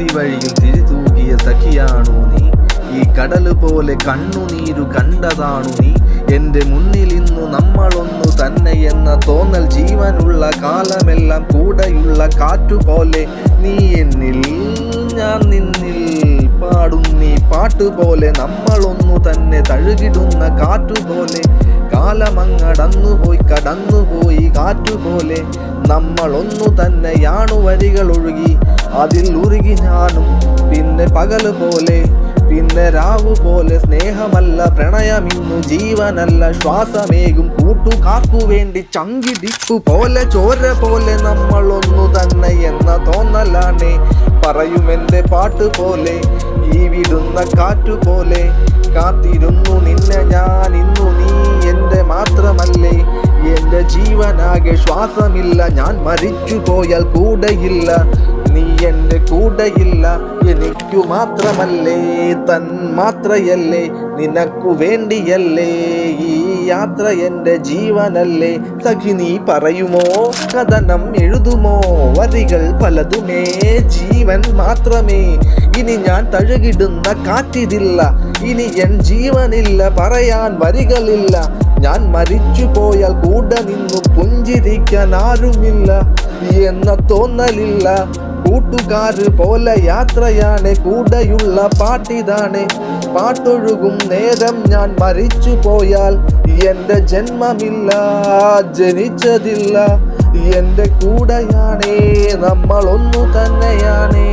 പാതി വഴിയിൽ തിരിതൂകിയ സഖിയാണു നീ. ഈ കടല് പോലെ കണ്ണുനീരു കണ്ടതാണു നീ. എൻ്റെ മുന്നിൽ ഇന്നു നമ്മളൊന്നു തന്നെ എന്ന തോന്നൽ. ജീവനുള്ള കാലമെല്ലാം കൂടെയുള്ള കാറ്റുപോലെ നീ എന്നിൽ ഞാൻ നിന്നിൽ. പാടും നീ പാട്ടുപോലെ നമ്മളൊന്നു തന്നെ തഴുകിടുന്ന കാറ്റുപോലെ. കാലമങ്ങടന്നുപോയി കടന്നുപോയി കാറ്റുപോലെ. നമ്മളൊന്നു തന്നെയാണു വരികൾ ഒഴുകി അതിൽ ഉരുകി ഞാനും. പിന്നെ പകല് പോലെ പിന്നെ രാവു പോലെ. സ്നേഹമല്ല പ്രണയമിന്നു ജീവനല്ല ശ്വാസമേകും കൂട്ടുകാർക്കു വേണ്ടി. ചങ്കിടിപ്പു പോലെ ചോര പോലെ നമ്മളൊന്നു തന്നെ എന്ന തോന്നലാണേ. പറയുമെൻ്റെ പാട്ട് പോലെ ഈ വിടുന്ന കാറ്റുപോലെ. കാത്തിരുന്നു നിന്നെ ഞാൻ ഇന്നു നീ എൻ്റെ മാത്രമല്ലേ. എൻ്റെ ജീവനാകെ ശ്വാസമില്ല. ഞാൻ മരിച്ചു പോയാൽ കൂടെയില്ല. നീ എൻ്റെ കൂടെയില്ല. എനിക്കു മാത്രമല്ലേ തൻ മാത്രയല്ലേ. നിനക്കു വേണ്ടിയല്ലേ ഈ യാത്ര എൻ്റെ ജീവനല്ലേ. സഖി നീ പറയുമോ കഥനം എഴുതുമോ വരികൾ പലതുമേ ജീവൻ മാത്രമേ. ഇനി ഞാൻ തഴുകിടുന്ന കാറ്റിതില്ല. ഇനി എൻ ജീവനില്ല പറയാൻ വരികളില്ല. ഞാൻ മരിച്ചു പോയാൽ കൂടെ നിന്നു പുഞ്ചിരിക്കാൻ ആരുമില്ല എന്ന തോന്നലില്ല. കൂട്ടുകാര് പോലെ യാത്രയാണ് കൂടെയുള്ള പാട്ടിതാണ്. പാട്ടൊഴുകും നേരം ഞാൻ മരിച്ചു പോയാൽ എൻ്റെ ജന്മമില്ല ജനിച്ചതില്ല. എൻ്റെ കൂടെയാണേ നമ്മളൊന്നു തന്നെയാണേ.